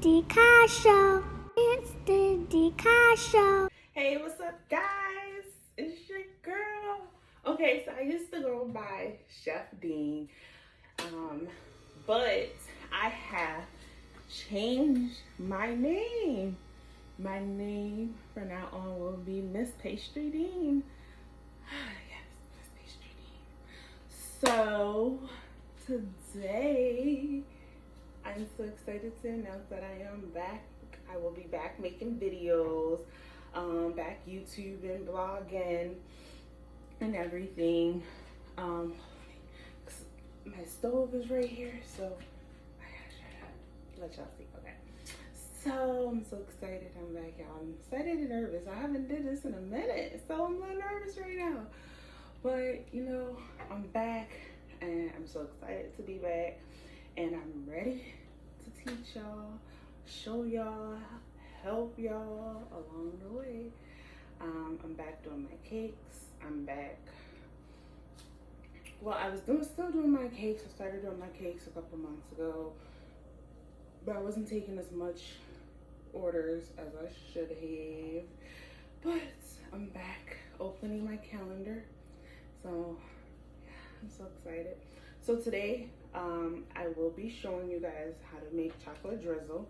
Deca Show. It's the Deca Show. Hey, what's up, guys? It's your girl. Okay, so I used to go by Chef Dean, but I have changed my name. My name from now on will be Miss Pastry Dean. Yes, Miss Pastry Dean. So today, I'm so excited to announce that I am back. I will be back making videos, back YouTube and blogging and everything. My stove is right here, so I gotta try to let y'all see. Okay. So I'm so excited I'm back, y'all. I'm excited and nervous. I haven't did this in a minute, so I'm a little nervous right now. But you know, I'm back and I'm so excited to be back, and I'm ready to teach y'all, show y'all, help y'all along the way. I'm back doing my cakes. I'm back. Well, I was still doing my cakes. I started doing my cakes a couple months ago, but I wasn't taking as much orders as I should have. But I'm back opening my calendar. So yeah, I'm so excited. So today, I will be showing you guys how to make chocolate drizzle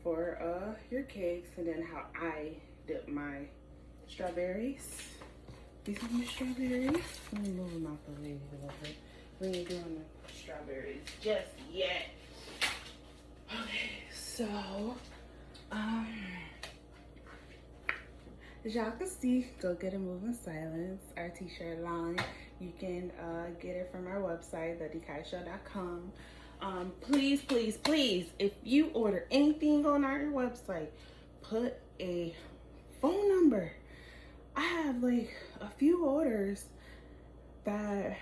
for your cakes, and then how I dip my strawberries. These are my strawberries. Let me move them out the way a little bit. We ain't doing the strawberries just yet. Okay, so as y'all can see, go get a Move in Silence, our t-shirt line. You can get it from our website, thedekaishow.com. Please, please, please, if you order anything on our website, put a phone number. I have like a few orders that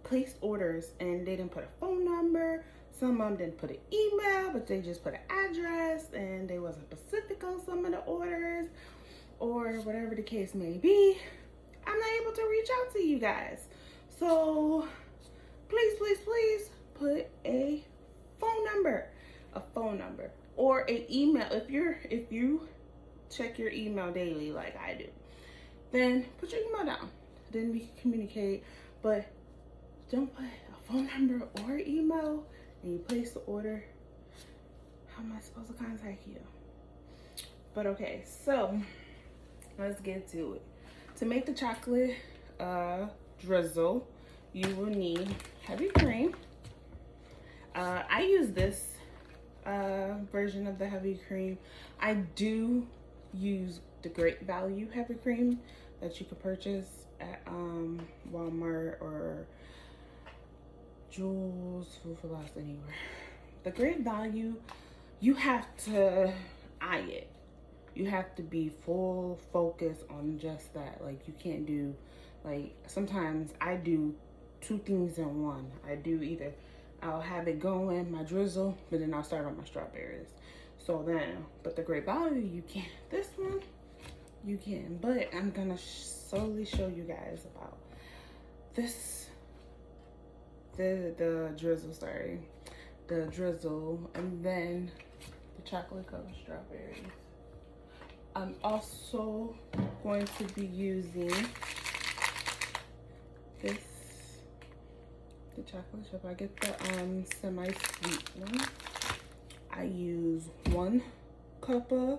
placed orders and they didn't put a phone number. Some of them didn't put an email, but they just put an address, and they wasn't specific on some of the orders, or whatever the case may be. I'm not able to reach out to you guys. So please, please, please put a phone number, or an email. If you check your email daily like I do, then put your email down. Then we can communicate. But don't put a phone number or email and you place the order. How am I supposed to contact you? But okay, so let's get to it. To make the chocolate drizzle, you will need heavy cream. I use this version of the heavy cream. I do use the Great Value heavy cream that you can purchase at Walmart or Jewel's, Food for Less, anywhere. The Great Value, you have to eye it. You have to be full focus on just that. Like, you can't do, like, sometimes I do two things in one. I do either, I'll have it going, my drizzle, but then I'll start on my strawberries. So then, but the Great Value, you can't. This one, you can. But I'm gonna slowly show you guys about this, the drizzle, sorry. The drizzle, and then the chocolate covered strawberries. I'm also going to be using this, the chocolate chip. I get the semi-sweet one. I use 1 cup of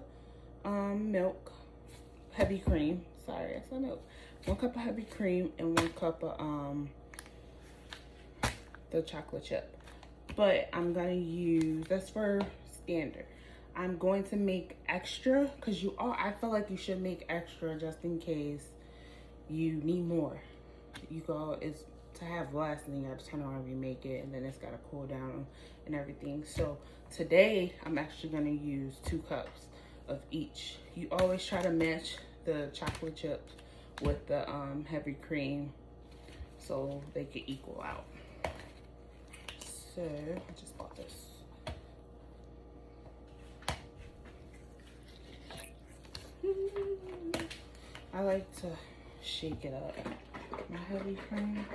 milk, heavy cream. Sorry, I said milk. 1 cup of heavy cream and 1 cup of the chocolate chip. But I'm gonna use, that's for standard. I'm going to make extra, because I feel like you should make extra just in case you need more. It's to have less, and then you have to turn around and remake it, and then it's got to cool down and everything. So today, I'm actually going to use 2 cups of each. You always try to match the chocolate chip with the heavy cream so they can equal out. So I just bought this. I like to shake it up. My heavy cream.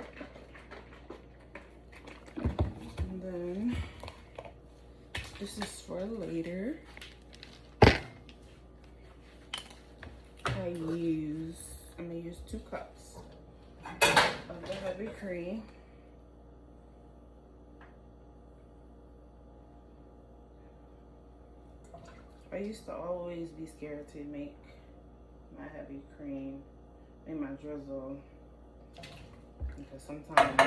And then This is for later. I'm gonna use 2 cups of the heavy cream. I used to always be scared to make my heavy cream and my drizzle, because sometimes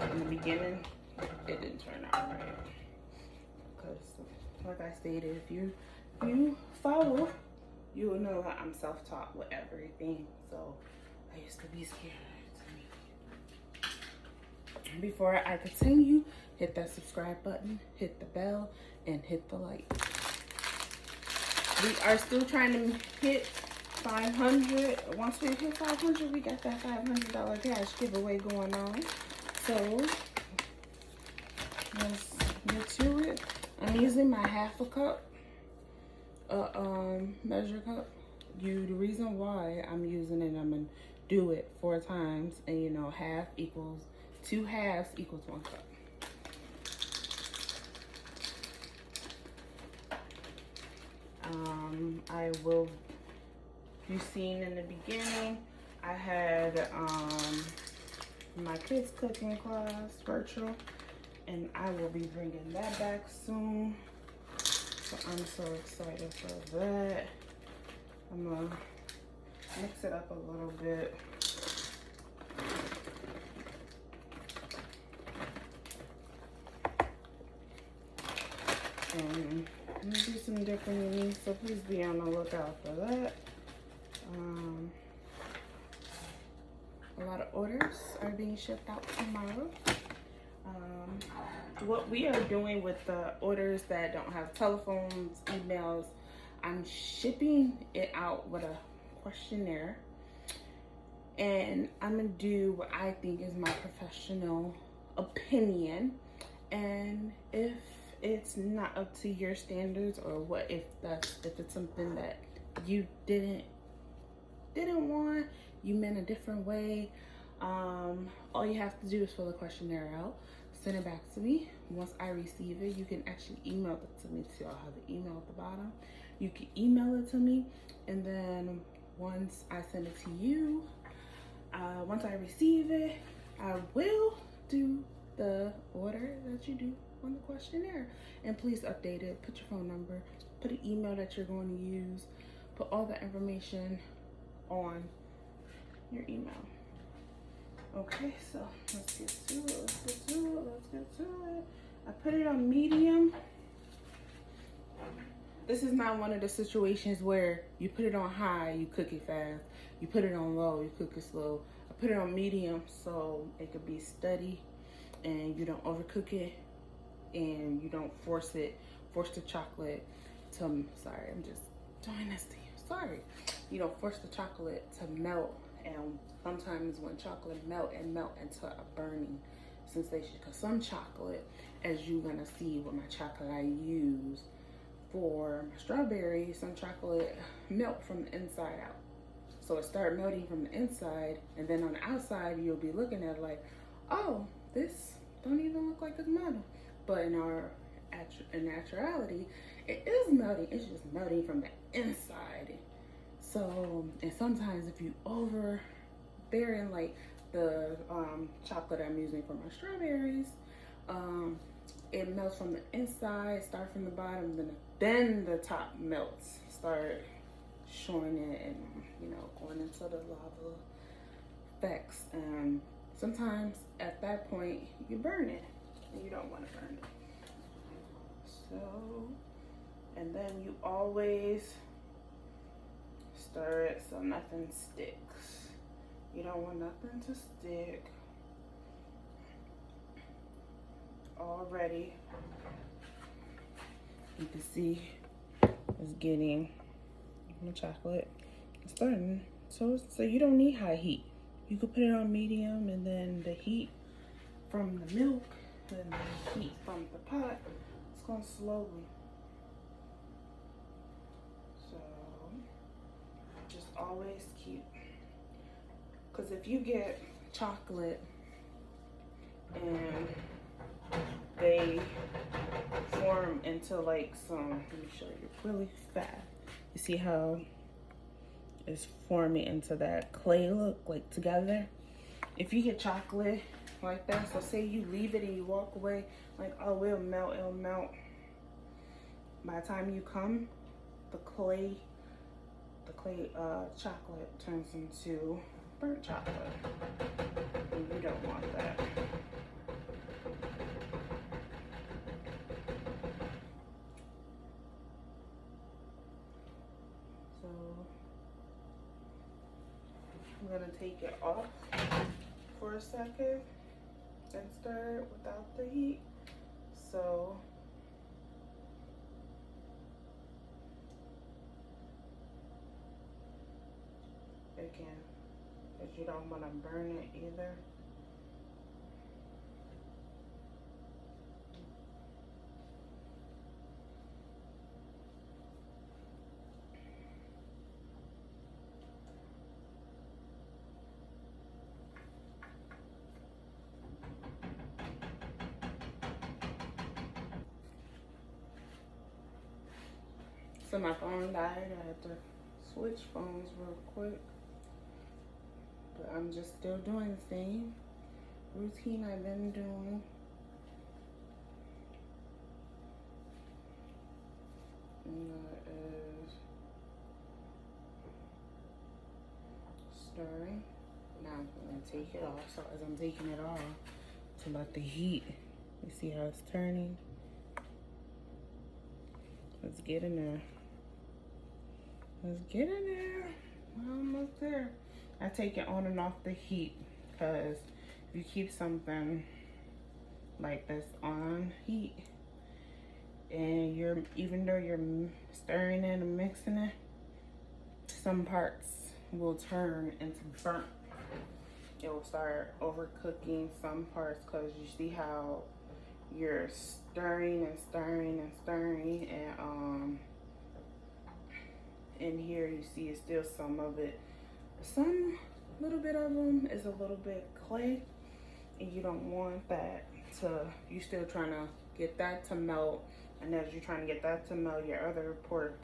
in the beginning it didn't turn out right. Because like I stated, if you follow, you will know that I'm self-taught with everything. So I used to be scared to make it. Before I continue, hit that subscribe button, hit the bell, and hit the like. We are still trying to hit 500. Once we hit 500, we got that $500 cash giveaway going on. So let's get to it. I'm using my half a cup, measure cup. The reason why I'm using it, I'm gonna do it 4 times, and you know, half equals 2 halves equals 1 cup. You seen in the beginning, I had my kids cooking class virtual, and I will be bringing that back soon. So I'm so excited for that. I'm gonna mix it up a little bit. And I'm gonna do some different unique, so please be on the lookout for that. A lot of orders are being shipped out tomorrow. What we are doing with the orders that don't have telephones, emails, I'm shipping it out with a questionnaire, and I'm gonna do what I think is my professional opinion. And if it's not up to your standards, or what if it's something that you didn't want, you meant a different way, all you have to do is fill the questionnaire out, send it back to me. Once I receive it, you can actually email it to me too. I'll have the email at the bottom. You can email it to me, and then once I send it to you, once I receive it, I will do the order that you do on the questionnaire. And please update it, put your phone number, put an email that you're going to use, put all the information on your email. Okay, so let's get to it. I put it on medium. This is not one of the situations where you put it on high, you cook it fast. You put it on low, you cook it slow. I put it on medium so it could be steady and you don't overcook it, and you don't force the chocolate to, sorry, I'm just doing this to you, sorry. You don't force the chocolate to melt, and sometimes when chocolate melt into a burning sensation, because some chocolate, as you're gonna see with my chocolate I use for my strawberries, some chocolate melt from the inside out. So it started melting from the inside, and then on the outside you'll be looking at it like, oh, this don't even look like it's melting. But in actuality, it is melting. It's just melting from the inside. So, and sometimes if you overbearing, like the chocolate I'm using for my strawberries, it melts from the inside, start from the bottom, then the top melts, start showing it, and you know, going into the lava effects. Sometimes at that point you burn it, and you don't want to burn it. So, and then you always stir it so nothing sticks. You don't want nothing to stick. Already, you can see it's getting the chocolate starting. So you don't need high heat. You could put it on medium, and then the heat from the milk and the heat from the pot, it's going slowly. So just always keep, because if you get chocolate and they form into like some, let me show you really fast. You see how it's forming into that clay look, like together? If you get chocolate like that, so say you leave it and you walk away, like, oh, it'll melt. By the time you come, the clay chocolate turns into burnt chocolate. And you don't want that. So I'm gonna take it off for a second and stir it without the heat. So again, because you don't want to burn it either. So my phone died. I had to switch phones real quick. But I'm just still doing the same routine I've been doing. And that is stirring. Now I'm gonna take it off. So as I'm taking it off, to let the heat, you see how it's turning? Let's get in there. Let's get in there. We're almost there. I take it on and off the heat because if you keep something like this on heat and even though you're stirring it and mixing it, some parts will turn into burnt. It will start overcooking some parts because you see how you're stirring and in here you see it's still some of it. Some little bit of them is a little bit clay, and you don't want that to, you still trying to get that to melt, and as you're trying to get that to melt, your other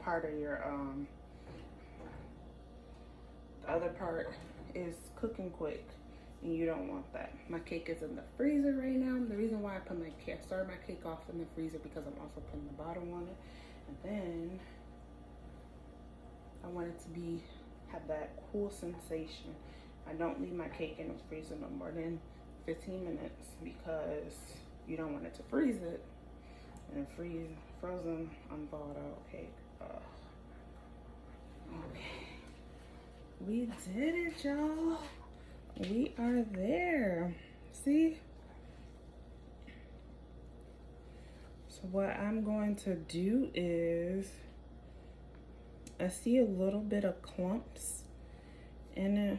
part of your the other part is cooking quick, and you don't want that. My cake is in the freezer right now. The reason why I started my cake off in the freezer because I'm also putting the bottom on it, and then I want it to have that cool sensation. I don't leave my cake in the freezer no more than 15 minutes because you don't want it to freeze it and freeze frozen unthawed out cake. Okay, we did it, y'all. We are there. See? So what I'm going to do is, I see a little bit of clumps in it.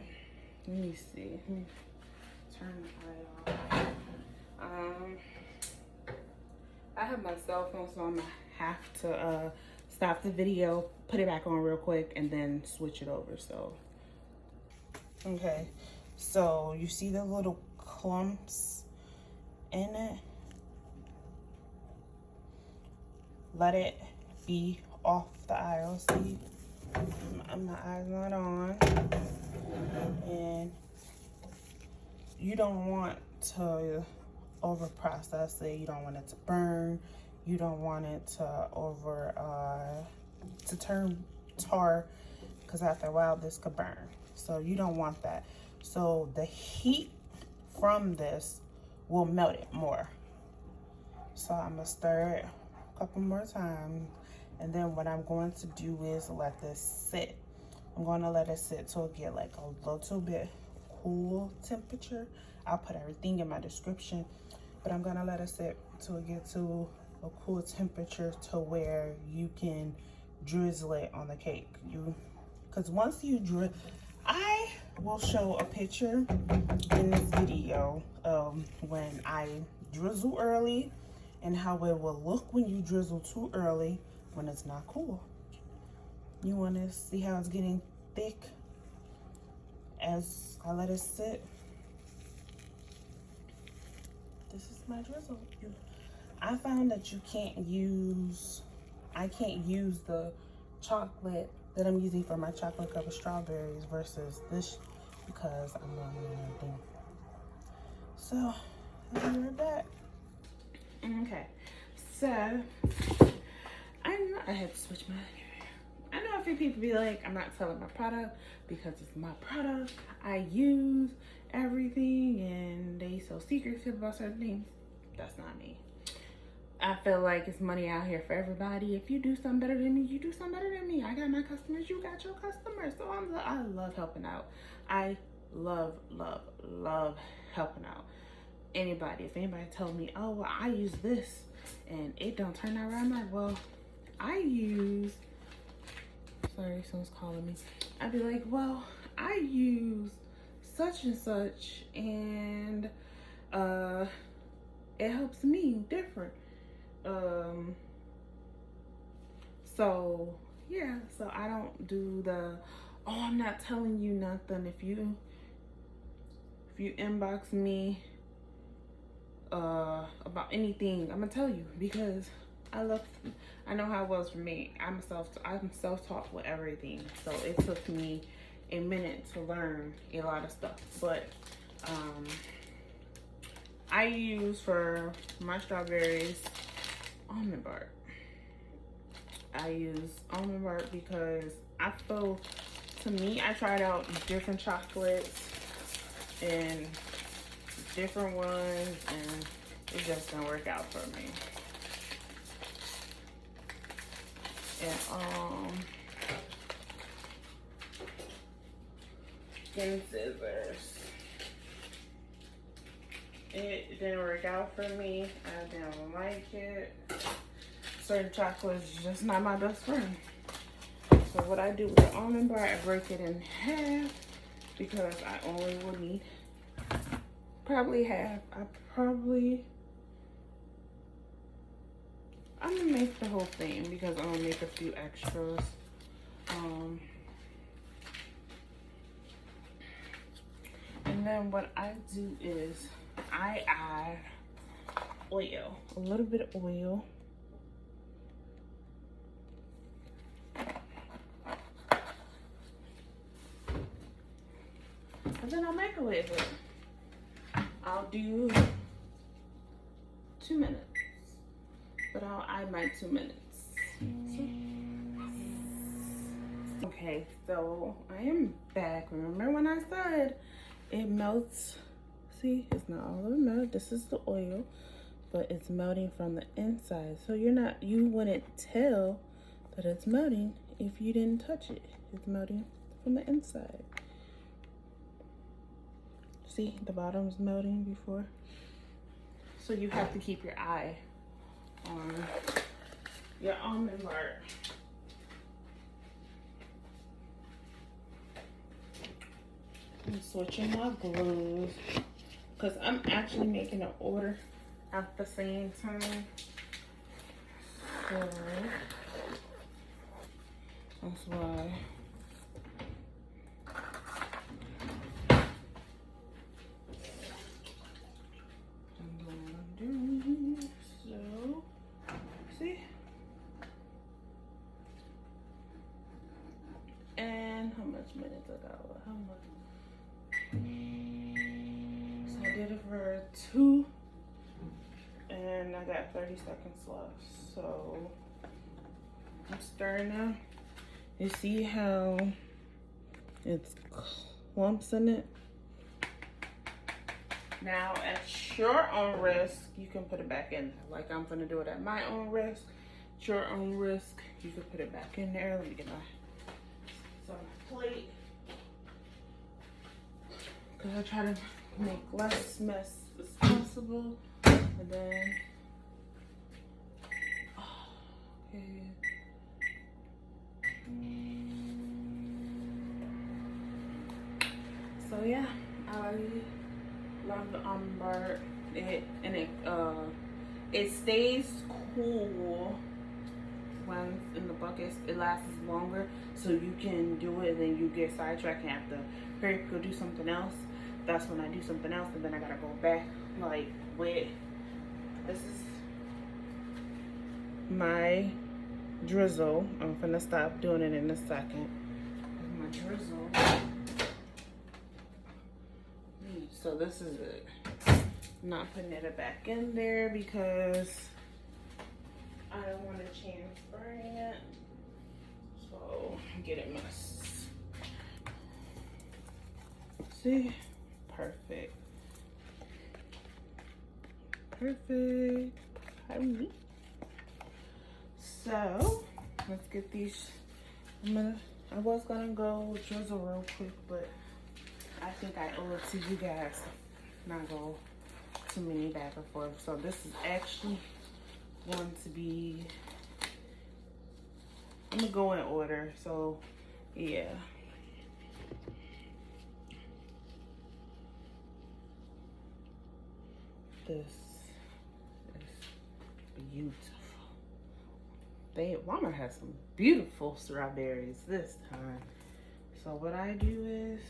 Let me see. Let me turn the light off. I have my cell phone, so I'm gonna have to stop the video, put it back on real quick, and then switch it over. So, okay. So you see the little clumps in it? Let it be off the aisle. See? My eye's not on, and you don't want to over process it. You don't want it to burn. You don't want it to to turn tar, because after a while this could burn. So you don't want that. So the heat from this will melt it more. So I'm gonna stir it a couple more times. And then what I'm going to do is let this sit. I'm going to let it sit till it get like a little bit cool temperature. I'll put everything in my description, but I'm going to let it sit till it get to a cool temperature to where you can drizzle it on the cake. Because once you drizzle, I will show a picture in this video of when I drizzle early and how it will look when you drizzle too early, when it's not cool. You want to see how it's getting thick as I let it sit. This is my drizzle. I found that I can't use the chocolate that I'm using for my chocolate covered strawberries versus this because I'm running out of thing. So, I'll be right back. Okay, so I had to switch my hair. I know a few people be like, I'm not selling my product because it's my product. I use everything and they so secretive about certain things. That's not me. I feel like it's money out here for everybody. If you do something better than me, you do something better than me. I got my customers, you got your customers. So I love helping out. I love helping out. Anybody, if anybody told me, oh, well, I use this and it don't turn out right, I'm like, well, sorry, someone's calling me. I'd be like, well, I use such and such and it helps me different. So yeah, so I don't do the, oh, I'm not telling you nothing. If you inbox me about anything, I'm gonna tell you because I know how it was for me. I'm self-taught with everything. So it took me a minute to learn a lot of stuff. But I use for my strawberries almond bark. I use almond bark because I feel, to me, I tried out different chocolates and different ones and it just didn't work out for me. And skin scissors. It didn't work out for me. I didn't like it. Certain chocolate is just not my best friend. So what I do with the almond bar, I break it in half because I only will need probably half. I'm gonna make the whole thing because I'm gonna make a few extras. And then what I do is I add oil, a little bit of oil. And then I'll microwave it. I'll do 2 minutes, but I'll add my 2 minutes. Okay, so I am back. Remember when I said it melts? See, it's not all of it melted. This is the oil, but it's melting from the inside. So you wouldn't tell that it's melting if you didn't touch it. It's melting from the inside. See, the bottom's melting before. So you have to keep your eye on your almond bark. I'm switching my gloves because I'm actually making an order at the same time. So that's why. So, see? And how much minutes I got? How much? So I did it for 2 and I got 30 seconds left. So I'm stirring now. You see how it's clumps in it? Now, at your own risk, you can put it back in. Like I'm gonna do it at my own risk. At your own risk, you can put it back in there. Let me get some plate. Cause I try to make less mess as possible. And then, okay. So yeah, I love the almond bark. It stays cool when in the bucket. It lasts longer, so you can do it and then you get sidetracked and have to hurry go do something else. That's when I do something else and then I gotta go back like with this is my drizzle. I'm gonna stop doing it in a second. My drizzle. So this is it. Not putting it back in there because I don't want a chance burning it. So get it messed. See? Perfect. Perfect. So let's get these. I was gonna go drizzle real quick, but I think I owe it to you guys not go too many back and forth. So this is actually going to be, I'm gonna go in order. So yeah. This is beautiful. Walmart has some beautiful strawberries this time. So what I do is,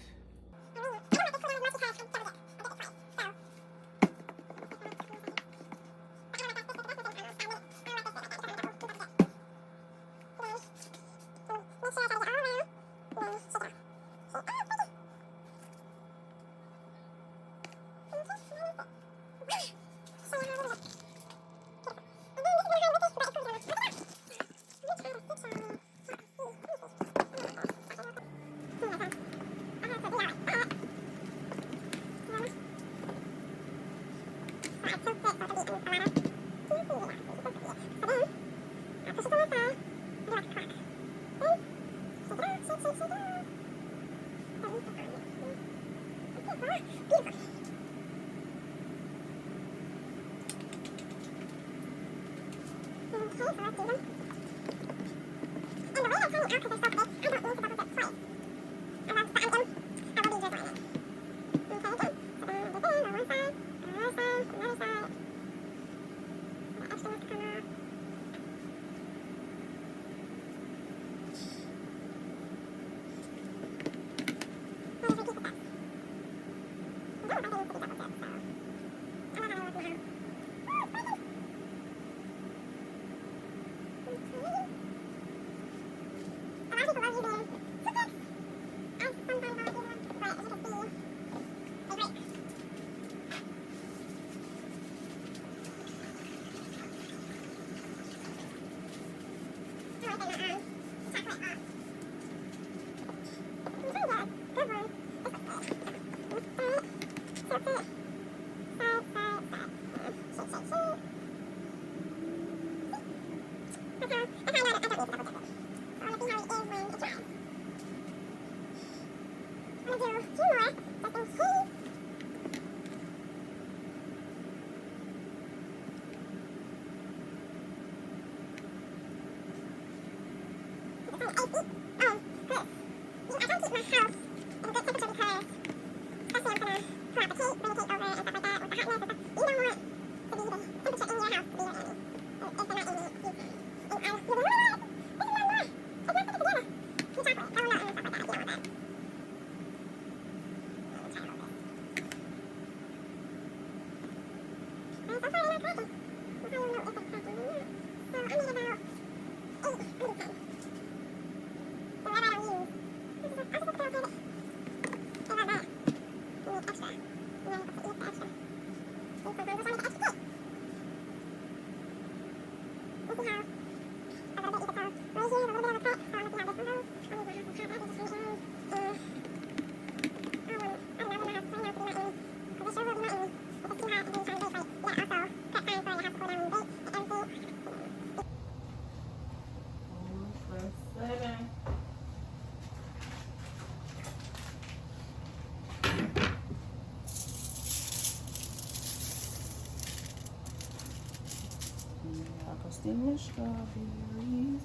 the strawberries.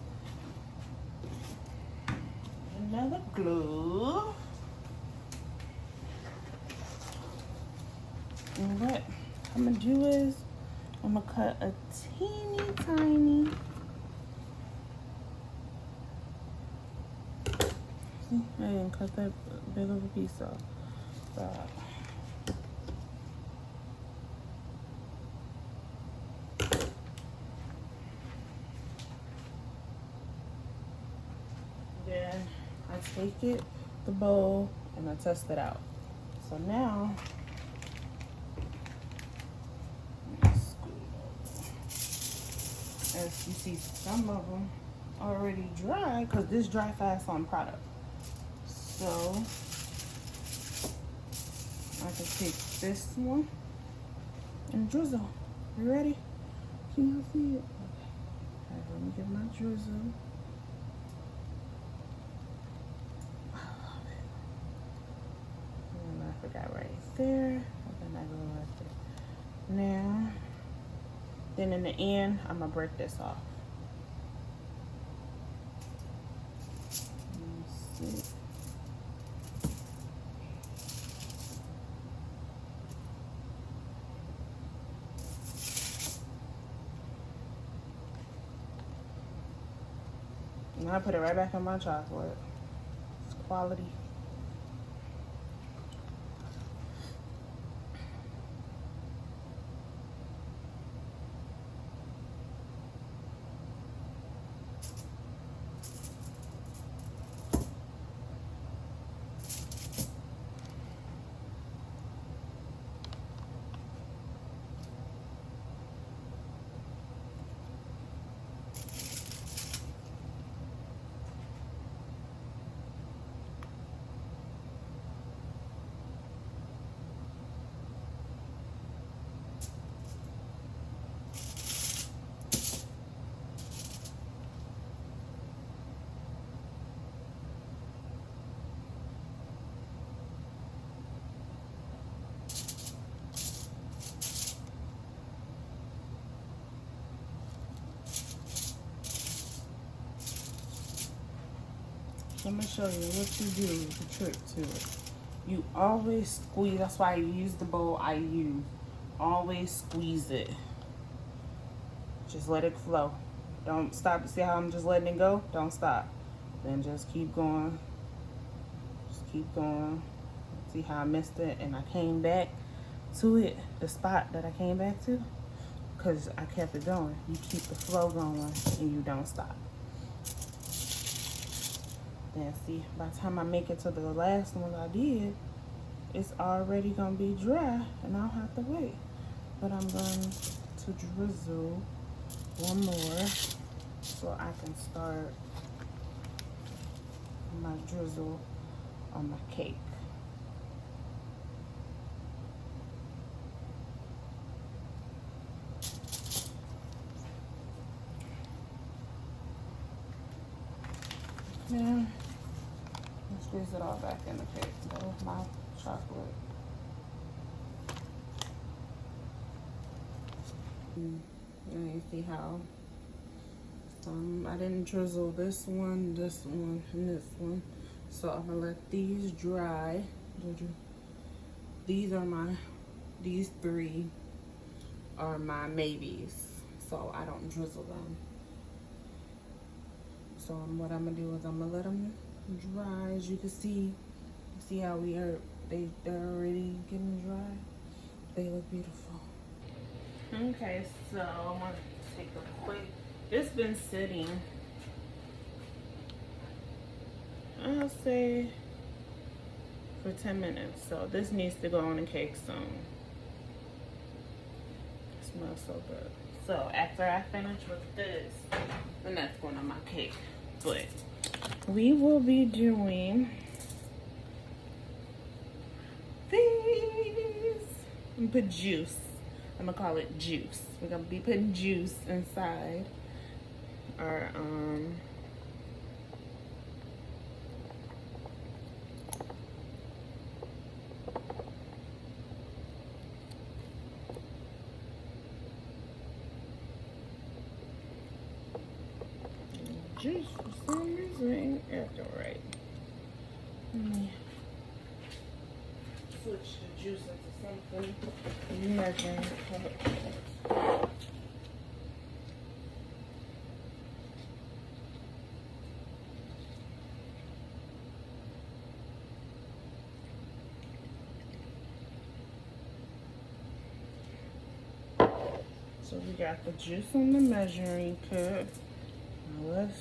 Another glove. And what I'm gonna do is I'm gonna cut a teeny tiny. See, I didn't cut that big of a piece off. But Then I take it, the bowl, and I test it out. So now, as you see, some of them already dry because this dry fast on product. So I can take this one and drizzle. You ready? Can you see it? Okay. All right, let me get my drizzle. I love it. And I forgot right there. Okay, not going right there. Now, then in the end, I'm gonna break this off. Let's see. And I put it right back in my chocolate. It's quality. I'm gonna show you what you do, the trick to it. You always squeeze, that's why I use the bowl I use. Always squeeze it. Just let it flow. Don't stop. See how I'm just letting it go? Don't stop. Then just keep going. Just keep going. See how I missed it and I came back to it, the spot that I came back to? Because I kept it going. You keep the flow going and you don't stop. Then see, by the time I make it to the last one I did, it's already gonna be dry and I don't have to wait. But I'm going to drizzle one more so I can start my drizzle on my cake. Now, let's squeeze it all back in the cake. That was my chocolate. And you see how I didn't drizzle this one, and this one. So I'm gonna let these dry. These three are my maybes. So I don't drizzle them. So what I'm gonna do is I'm gonna let them dry. As you can see how they're already getting dry. They look beautiful. Okay, so I'm gonna take a quick. It's been sitting, I'll say, for 10 minutes. So this needs to go on the cake soon. It smells so good. So after I finish with this, then that's going on my cake. But we will be doing these. And put juice. I'm gonna call it juice. We're gonna be putting juice inside our juice for some reason ain't acting right. Let me switch the juice into something measuring cup. So we got the juice in the measuring cup. Now let's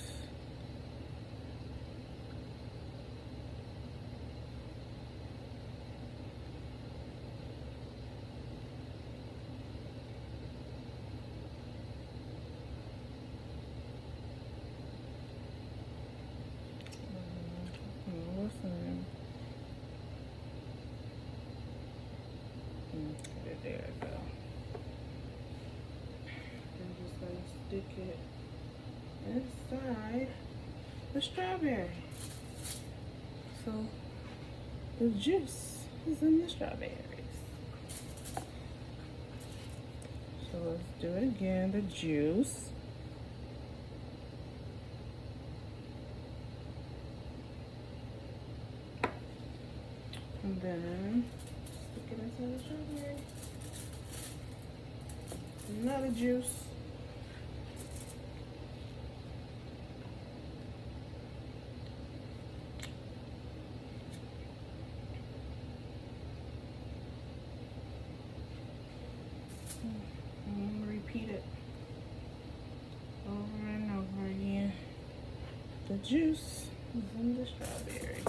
inside the strawberry. So the juice is in the strawberries. So let's do it again, the juice. And then stick it inside the strawberry. Another juice. And repeat it over and over again. The juice is in the strawberry.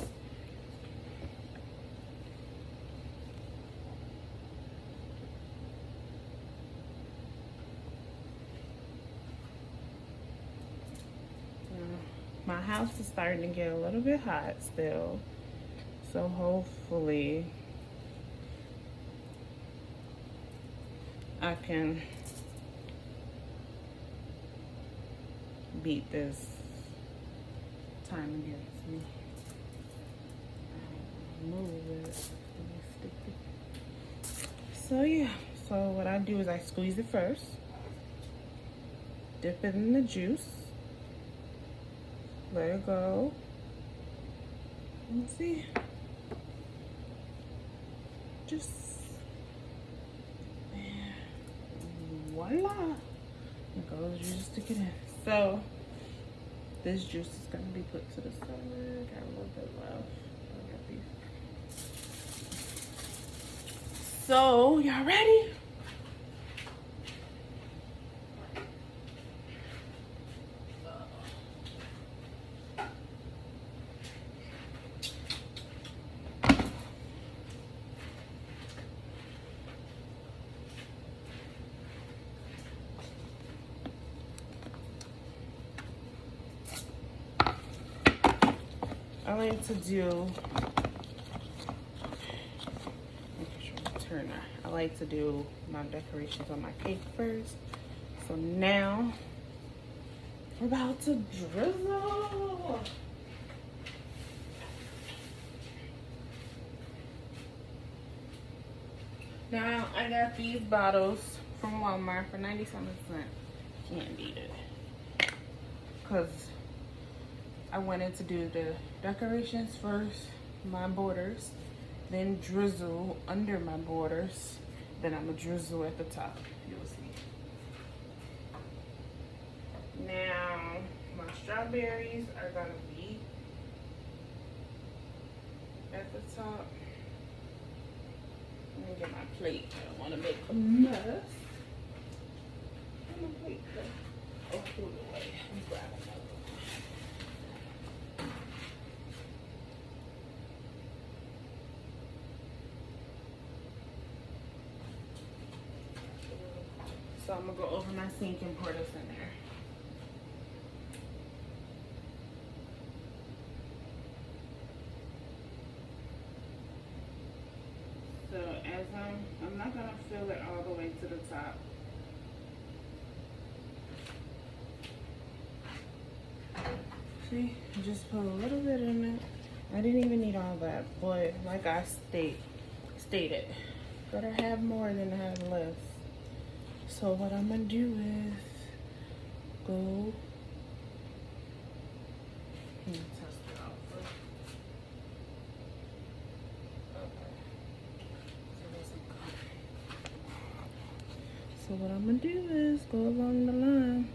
My house is starting to get a little bit hot still, so hopefully I can beat this time against me. Move it. So yeah, so what I do is I squeeze it first, dip it in the juice, let it go. Let's see. Just voila. It goes, you just stick it in. So this juice is gonna be put to the side. Got a little bit left. I got these. So y'all ready? I like to do, I like to do my decorations on my cake first. So now we're about to drizzle. Now I got these bottles from Walmart for 97 cents. Can't beat it. Cause I wanted to do the decorations first, my borders, then drizzle under my borders, then I'm gonna drizzle at the top, you'll see. Now, my strawberries are gonna be at the top. Let me get my plate, I don't wanna make a mess. Where's my plate go? Oh, threw it away, let me grab another one. So I'm gonna go over my sink and pour this in there. So as I'm not gonna fill it all the way to the top. See, just put a little bit in it. I didn't even need all that, but like I stated, better have more than have less. So what I'm gonna do is go test it out first. Okay. So what I'm gonna do is go along the line.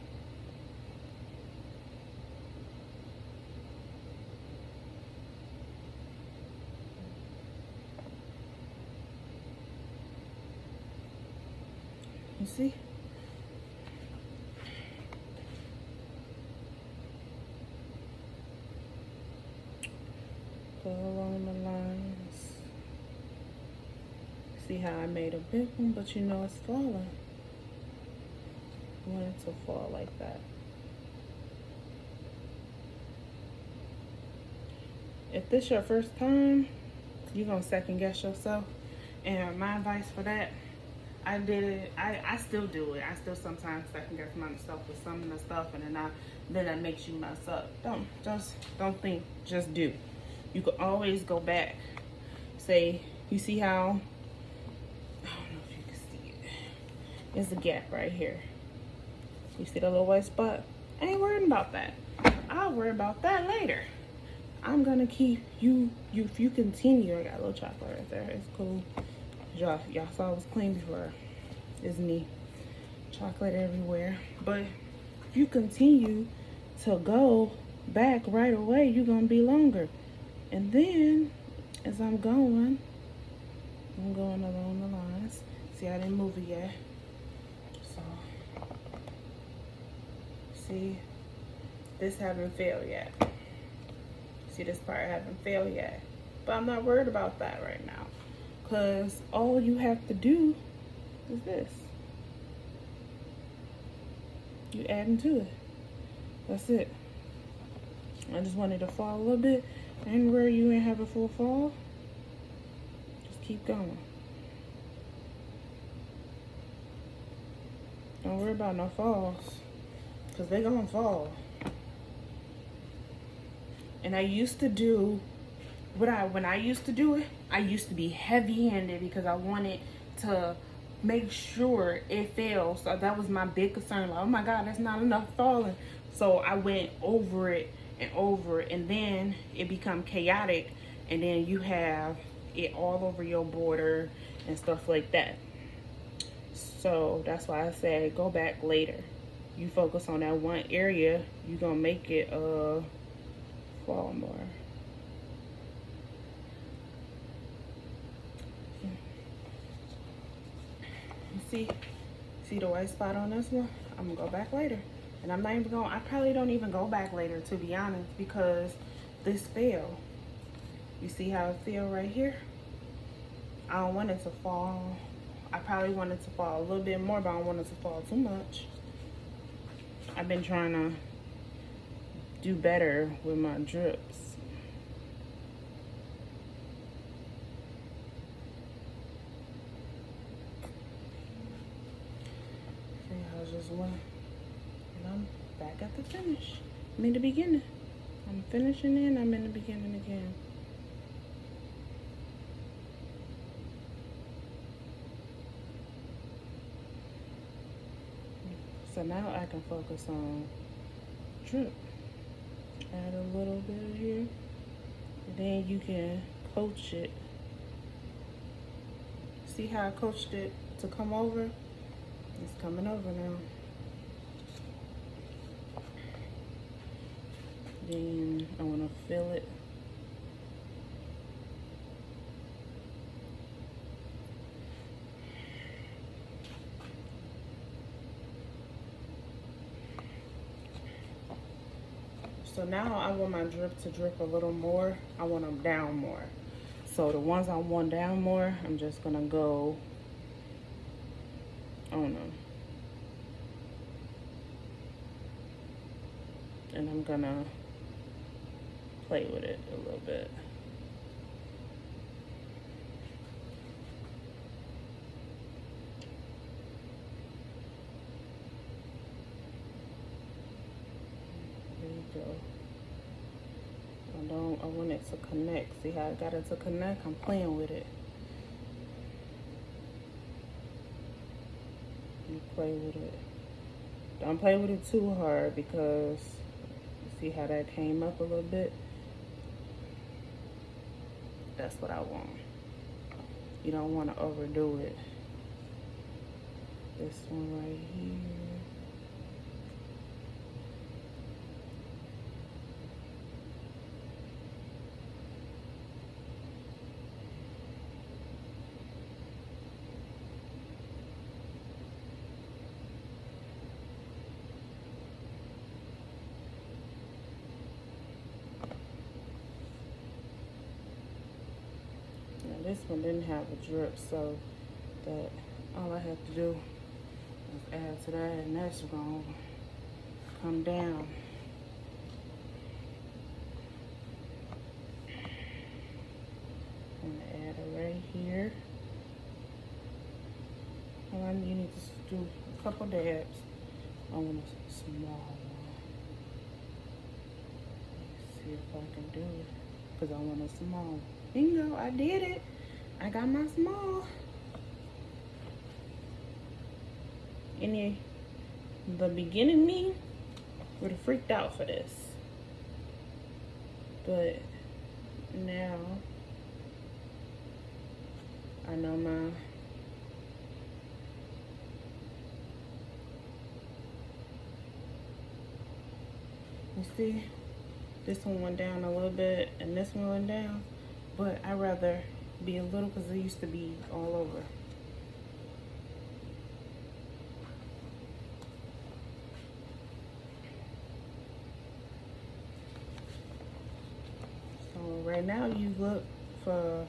You see? Go along the lines. See how I made a big one, but you know it's falling. I want it to fall like that. If this your first time, you're gonna second guess yourself. And my advice for that, I did it. I still do it. I still sometimes second guess myself with some of the stuff, and then that makes you mess up. Don't think. Just do. You can always go back. Say, you see how? I don't know if you can see it. There's a gap right here. You see the little white spot? I ain't worrying about that. I'll worry about that later. I'm gonna keep you. If you continue, I got a little chocolate right there. It's cool. Y'all saw it was clean before, isn't it? Chocolate everywhere. But if you continue to go back right away, you're gonna be longer. And then, as I'm going along the lines. See, I didn't move it yet. So, see, this haven't failed yet. See, this part haven't failed yet. But I'm not worried about that right now. Because all you have to do is this. You adding to it. That's it. I just wanted to fall a little bit. And where you ain't have a full fall, just keep going. Don't worry about no falls. Because they're going to fall. And I used to do when I used to do it, I used to be heavy-handed because I wanted to make sure it fell. So that was my big concern. Like, oh my God, that's not enough falling. So I went over it and over it, and then it become chaotic, and then you have it all over your border and stuff like that. So that's why I said go back later. You focus on that one area, you're gonna make it fall more. See the white spot on this one? I'm gonna go back later. And I'm not even going, I probably don't even go back later, to be honest, because this fell. You see how it fell right here? I don't want it to fall. I probably want it to fall a little bit more, but I don't want it to fall too much. I've been trying to do better with my drips. See how I just went? And I'm back at the finish. I'm in the beginning. I'm finishing and I'm in the beginning again. So now I can focus on drip. Add a little bit here. And then you can coach it. See how I coached it to come over? It's coming over now. Then I want to fill it. So now I want my drip to drip a little more. I want them down more. So the ones I want down more, I'm just gonna go on them. And I'm gonna play with it a little bit. Go. I want it to connect. See how I got it to connect? I'm playing with it. You play with it. Don't play with it too hard because you see how that came up a little bit? That's what I want. You don't want to overdo it. This one right here. This one didn't have a drip, so that all I have to do is add to that, and that's gonna come down. I'm gonna add it right here. I couple dabs. I want a small one. Let's see if I can do it. Because I want a small. Bingo, I did it. I got my small. In the beginning me would have freaked out for this. But now I know my you see, this one went down a little bit and this one went down, but I'd rather be a little because it used to be all over. So right now you look for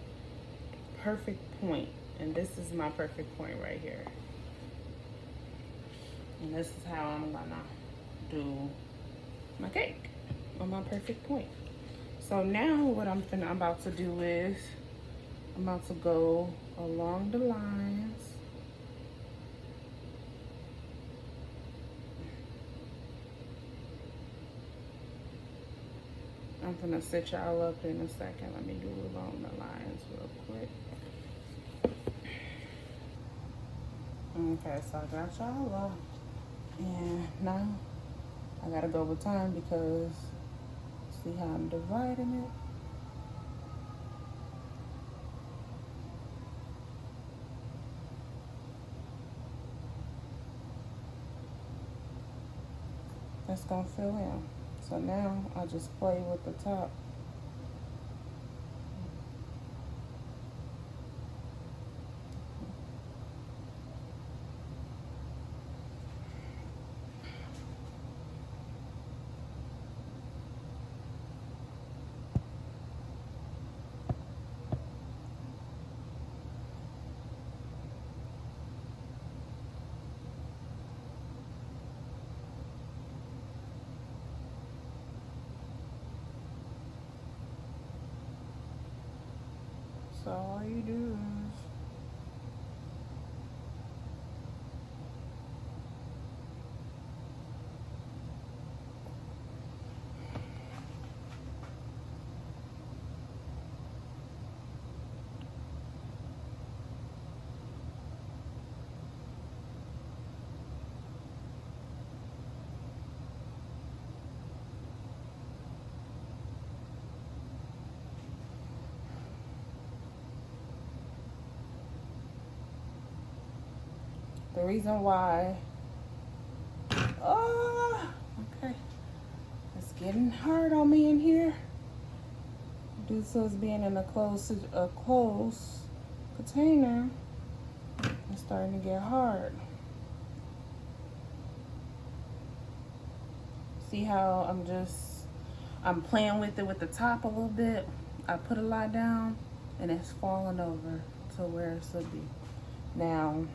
perfect point, and this is my perfect point right here. And this is how I'm gonna do my cake on my perfect point. So now what I'm about to do is I'm about to go along the lines. I'm gonna set y'all up in a second. Let me do along the lines real quick. Okay, so I got y'all up. And now I gotta go with time because see how I'm dividing it? That's gonna fill in. So now I just play with the top. So all you do is the reason why. Oh, okay. It's getting hard on me in here. Due to us being in a closed container, it's starting to get hard. See how I'm playing with it with the top a little bit. I put a lot down and it's falling over to where it should be. Now,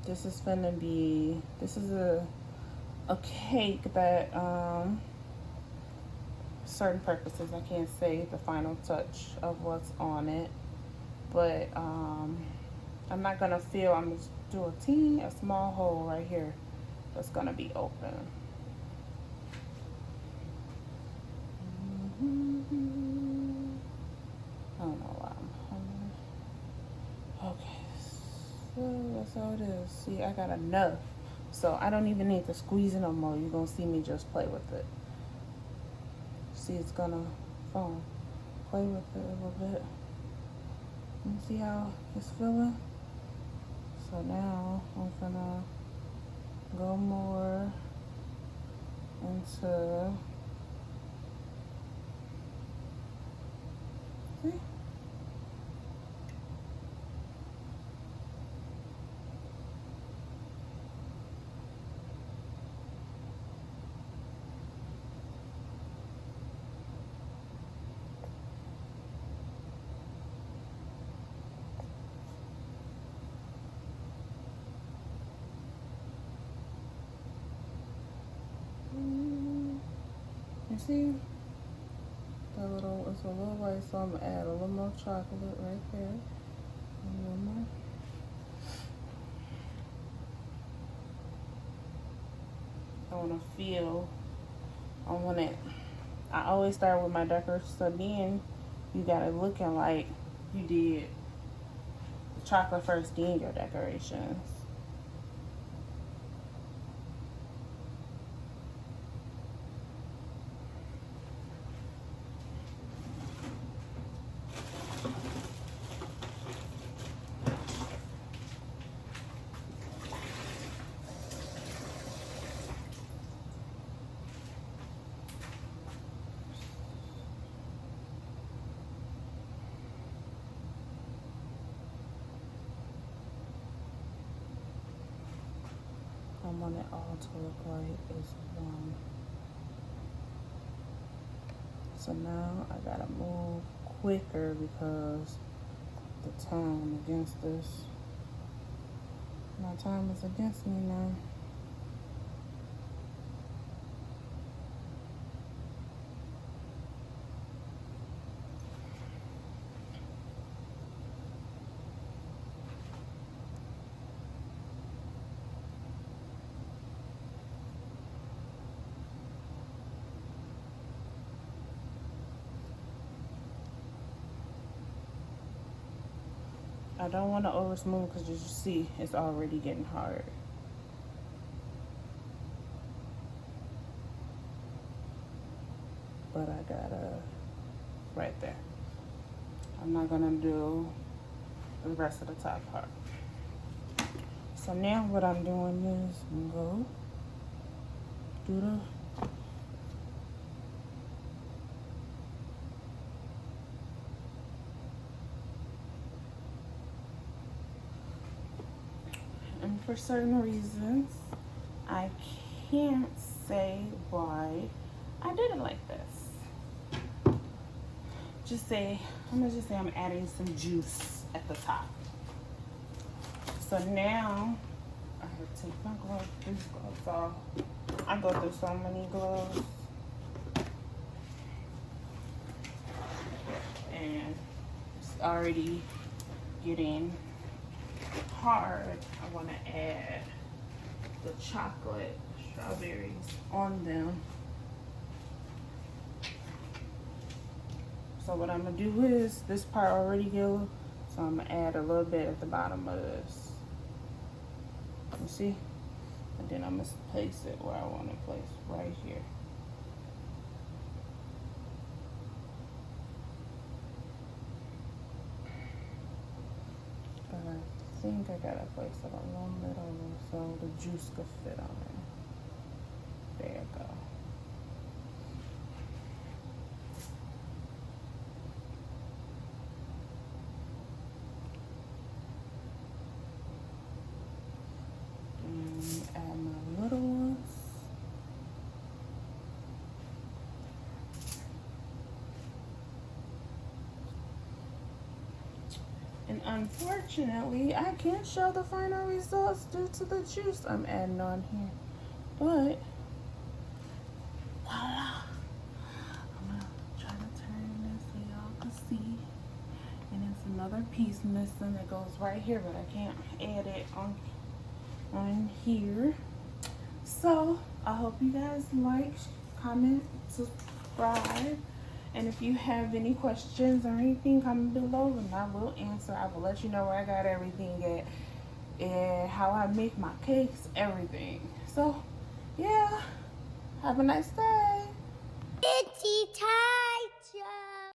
this is a cake that certain purposes, I can't say the final touch of what's on it, but I'm not gonna fill. I'm just do a small hole right here that's gonna be open. I don't know why I'm humming. Okay, so that's all it is. See, I got enough, so I don't even need to squeeze it no more. You're gonna see me just play with it. See, it's gonna foam. Play with it a little bit. You see how it's feeling? So now I'm gonna go more into, see? You see? It's a little white, so I'm gonna add a little more chocolate right there. A little more. I want it. I always start with my decorations, so then you got it looking like you did the chocolate first, then your decorations. I want it all to look like it's one. So now I gotta move quicker because the time against this. My time is against me now. I don't want to over smooth because as you see, it's already getting hard. But I gotta, right there. I'm not gonna do the rest of the top part. So now what I'm doing is I'm gonna go do the and for certain reasons, I can't say why I did it like this. I'm gonna just say I'm adding some juice at the top. So now I have to take my gloves, these gloves off. I go through so many gloves. And it's already getting hard. I want to add the chocolate strawberries on them. So what I'm gonna do is, this part already yellow, so I'm gonna add a little bit at the bottom of this. You see? And then I'm gonna place it where I want to place, right here. I think I gotta place it a little bit over so the juice could fit on it. There you go. And add my little ones. And unfortunately, I can't show the final results due to the juice I'm adding on here. But, voila. I'm gonna try to turn this so y'all can see. And it's another piece missing that goes right here, but I can't add it on here. So, I hope you guys like, comment, subscribe. And if you have any questions or anything, comment below and I will answer. I will let you know where I got everything at and how I make my cakes, everything. So, yeah, have a nice day. It's tea time.